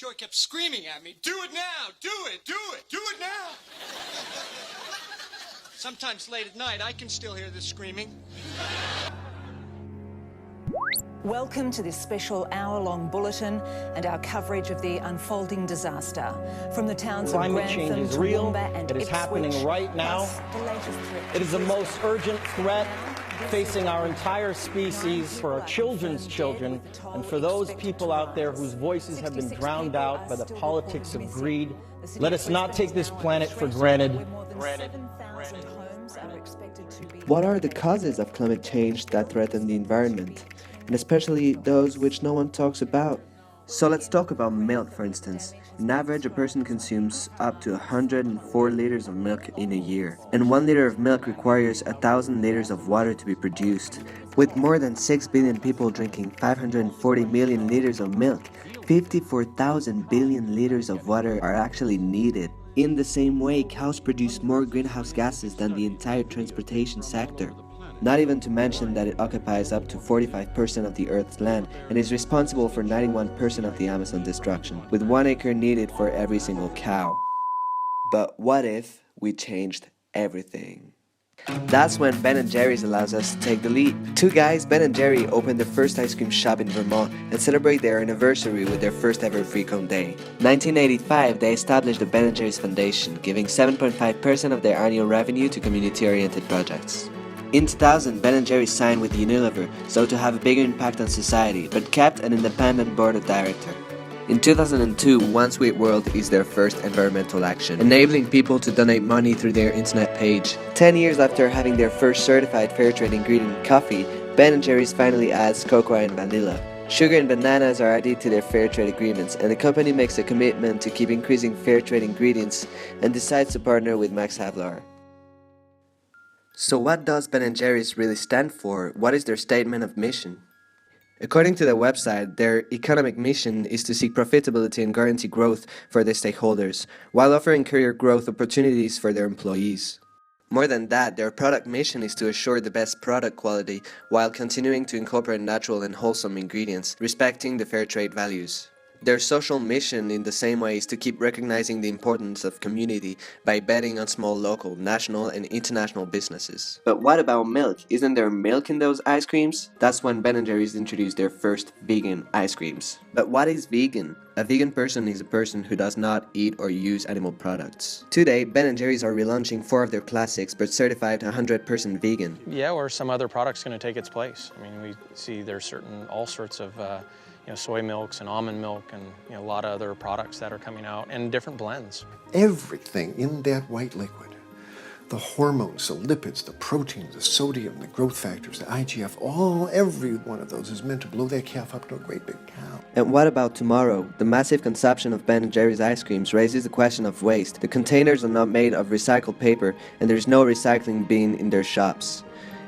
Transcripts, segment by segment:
Joy kept screaming at me, "Do it now! Do it! Do it! Do it now!" Sometimes late at night, I can still hear the screaming. Welcome to this special hour-long bulletin and our coverage of the unfolding disaster. From the towns of Climate change Grantham, is real. Toowoomba and It is Ipswich, happening right now. plus the latest threat It is the to most urgent threat facing our entire species, for our children's children, and for those people out there whose voices have been drowned out by the politics of greed. Let us not take this planet for granted. What are the causes of climate change that threaten the environment, and especially those which no one talks about? So let's talk about milk, for instance. On average, a person consumes up to 104 liters of milk in a year, and 1 liter of milk requires 1,000 liters of water to be produced. With more than 6 billion people drinking 540 million liters of milk, 54,000 billion liters of water are actually needed. In the same way, cows produce more greenhouse gases than the entire transportation sector. Not even to mention that it occupies up to 45% of the Earth's land and is responsible for 91% of the Amazon destruction, with 1 acre needed for every single cow. But what if we changed everything? That's when Ben & Jerry's allows us to take the lead. Two guys, Ben & Jerry, opened their first ice cream shop in Vermont and celebrate their anniversary with their first ever Free Cone Day. 1985, they established the Ben & Jerry's Foundation, giving 7.5% of their annual revenue to community-oriented projects. In 2000, Ben & Jerry signed with Unilever, so to have a bigger impact on society, but kept an independent board of directors. In 2002, One Sweet World is their first environmental action, enabling people to donate money through their internet page. 10 years after having their first certified Fairtrade ingredient coffee, Ben & Jerry's finally adds cocoa and vanilla. Sugar and bananas are added to their Fairtrade agreements, and the company makes a commitment to keep increasing Fairtrade ingredients and decides to partner with Max Havelaar. So what does Ben & Jerry's really stand for? What is their statement of mission? According to their website, their economic mission is to seek profitability and guarantee growth for their stakeholders, while offering career growth opportunities for their employees. More than that, their product mission is to assure the best product quality while continuing to incorporate natural and wholesome ingredients, respecting the fair trade values. Their social mission in the same way is to keep recognizing the importance of community by betting on small local, national and international businesses. But what about milk? Isn't there milk in those ice creams? That's when Ben & Jerry's introduced their first vegan ice creams. But what is vegan? A vegan person is a person who does not eat or use animal products. Today, Ben & Jerry's are relaunching 4 of their classics but certified 100% vegan. Yeah, or some other product's going to take its place. I mean, we see there's all sorts of soy milks and almond milk and a lot of other products that are coming out and different blends. Everything in that white liquid, the hormones, the lipids, the proteins, the sodium, the growth factors, the IGF, every one of those is meant to blow that calf up to a great big cow. And what about tomorrow? The massive consumption of Ben & Jerry's ice creams raises the question of waste. The containers are not made of recycled paper and there's no recycling bin in their shops.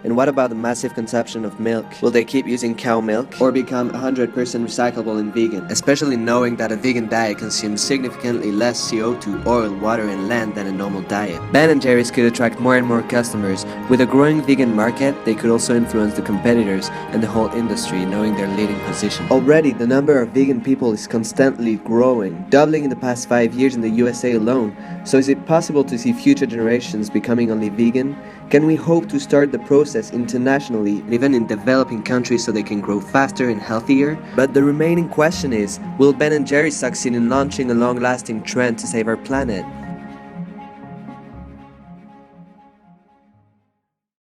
And what about the massive consumption of milk? Will they keep using cow milk or become 100% recyclable and vegan? Especially knowing that a vegan diet consumes significantly less CO2, oil, water and land than a normal diet. Ben & Jerry's could attract more and more customers. With a growing vegan market, they could also influence the competitors and the whole industry, knowing their leading position. Already, the number of vegan people is constantly growing, doubling in the past 5 years in the USA alone. So is it possible to see future generations becoming only vegan? Can we hope to start the process internationally, even in developing countries, so they can grow faster and healthier? But the remaining question is, will Ben & Jerry's succeed in launching a long-lasting trend to save our planet?